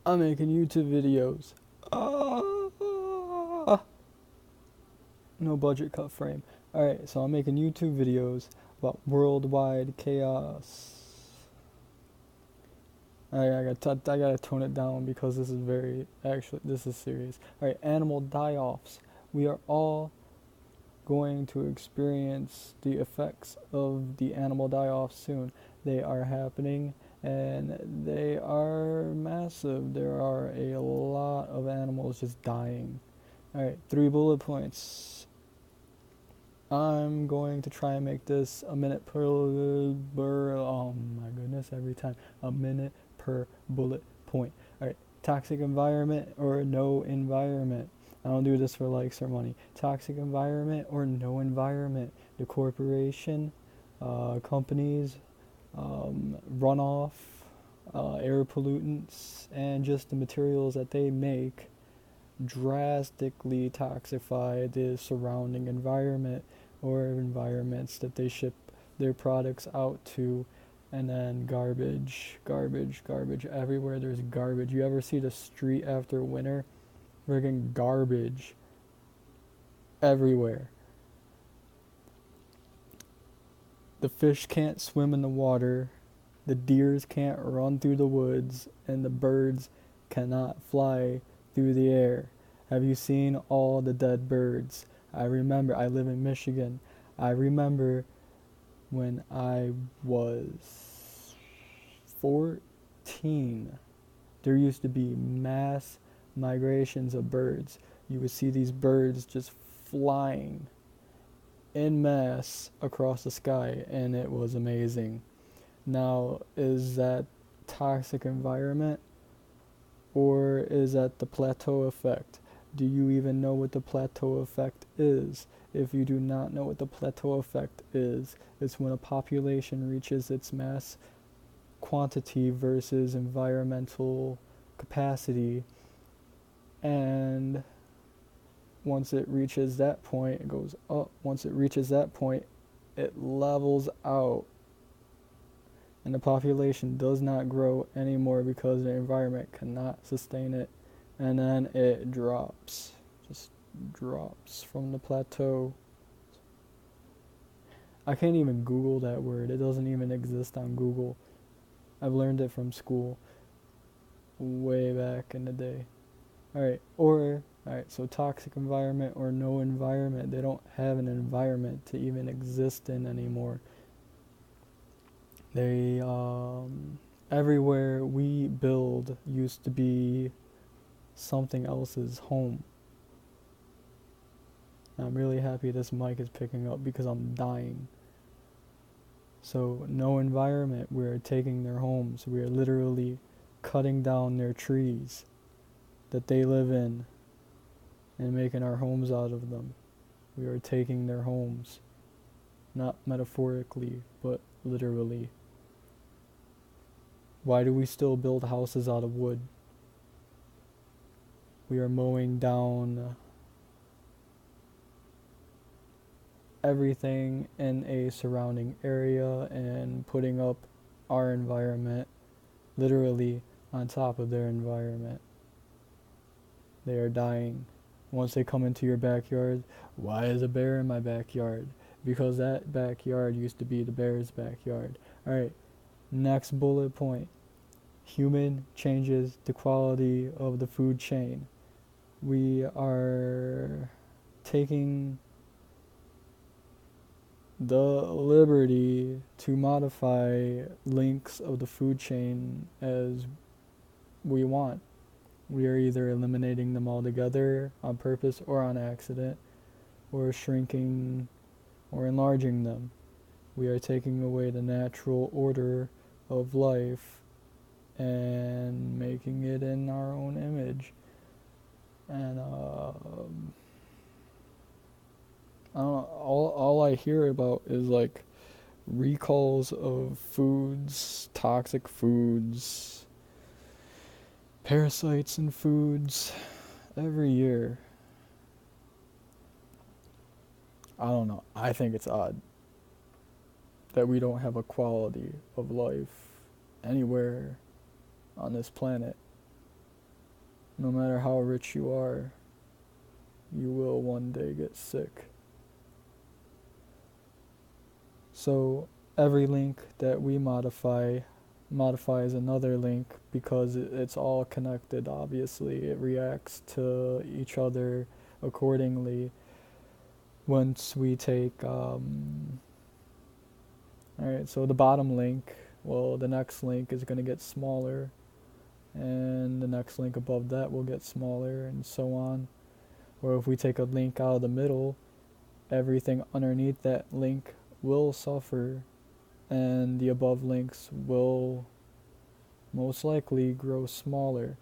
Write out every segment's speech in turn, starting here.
I'm making YouTube videos. Ah, no budget cut frame. Alright, so I'm making YouTube videos about worldwide chaos. I gotta tone it down because this is this is serious. Alright, animal die-offs. We are all going to experience the effects of the animal die-offs soon. They are happening and they are massive. There are a lot of animals just dying. Alright, 3 bullet points. I'm going to try and make this a minute per, oh my goodness, every time. A minute per bullet point. Alright, toxic environment or no environment. I don't do this for likes or money. Toxic environment or no environment. The corporation, companies, runoff, air pollutants, and just the materials that they make drastically toxify the surrounding environment or environments that they ship their products out to. And then garbage everywhere. There's garbage. You ever see the street after winter? Friggin' garbage everywhere. The fish can't swim in the water, the deers can't run through the woods, and the birds cannot fly through the air. Have you seen all the dead birds? I live in Michigan. I remember when I was 14, there used to be mass migrations of birds. You would see these birds just flying en masse across the sky, and it was amazing. Now, is that toxic environment or is that the plateau effect? Do you even know what the plateau effect is? If you do not know what the plateau effect is, it's when a population reaches its mass quantity versus environmental capacity, and once it reaches that point, it goes up. Once it reaches that point, it levels out. And the population does not grow anymore because the environment cannot sustain it. And then it drops. Just drops from the plateau. I can't even Google that word. It doesn't even exist on Google. I've learned it from school way back in the day. Alright, so toxic environment or no environment. They don't have an environment to even exist in anymore. They, everywhere we build used to be something else's home. I'm really happy this mic is picking up because I'm dying. So, no environment. We're taking their homes. We are literally cutting down their trees that they live in and making our homes out of them. We are taking their homes. Not metaphorically, but literally. Why do we still build houses out of wood? We are mowing down everything in a surrounding area and putting up our environment literally on top of their environment. They are dying. Once they come into your backyard, why is a bear in my backyard? Because that backyard used to be the bear's backyard. Alright, next bullet point. Human changes the quality of the food chain. We are taking the liberty to modify links of the food chain as we want. We are either eliminating them altogether on purpose or on accident, or shrinking or enlarging them. We are taking away the natural order of life and making it in our own image. And I don't know, all I hear about is like recalls of foods, toxic foods, parasites in foods every year. I don't know. I think it's odd that we don't have a quality of life anywhere on this planet. No matter how rich you are, you will one day get sick. So every link that we modify modifies another link because it's all connected. Obviously, it reacts to each other accordingly. Once we take, alright, so the bottom link, well, the next link is going to get smaller, and the next link above that will get smaller, and so on. Or if we take a link out of the middle, everything underneath that link will suffer, and the above links will most likely grow smaller.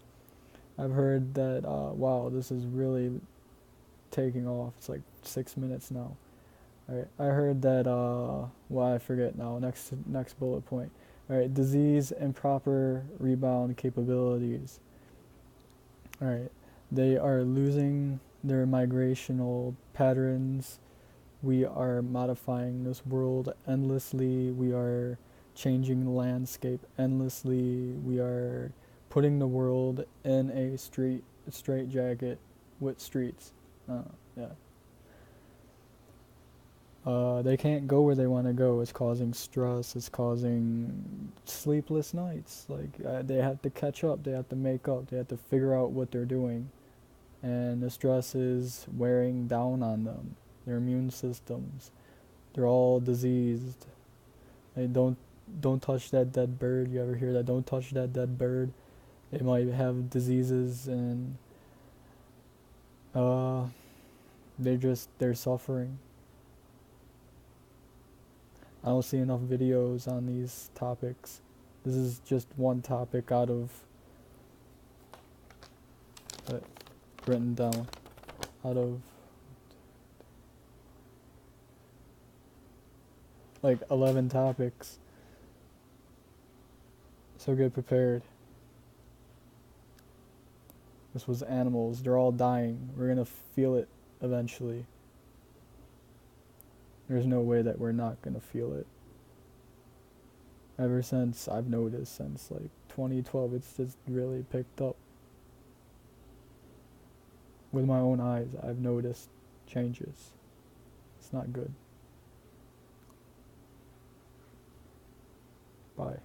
I've heard that, wow, this is really taking off. It's like 6 minutes now. Alright, I heard that, well, I forget now. Next bullet point. Alright, disease and proper rebound capabilities. Alright, they are losing their migrational patterns. We are modifying this world endlessly. We are changing the landscape endlessly. We are putting the world in a straitjacket with streets. Yeah. They can't go where they want to go. It's causing stress. It's causing sleepless nights. Like they have to catch up. They have to make up. They have to figure out what they're doing, and the stress is wearing down on them. Their immune systems, they're all diseased. They don't touch that dead bird. You ever hear that? Don't touch that dead bird. They might have diseases, and uh, they're suffering. I don't see enough videos on these topics. This is just one topic out of written down out of like 11 topics. So get prepared. This was animals. They're all dying. We're gonna feel it eventually. There's no way that we're not gonna feel it. Ever since I've noticed, since like 2012, it's just really picked up. With my own eyes, I've noticed changes. It's not good. Bye.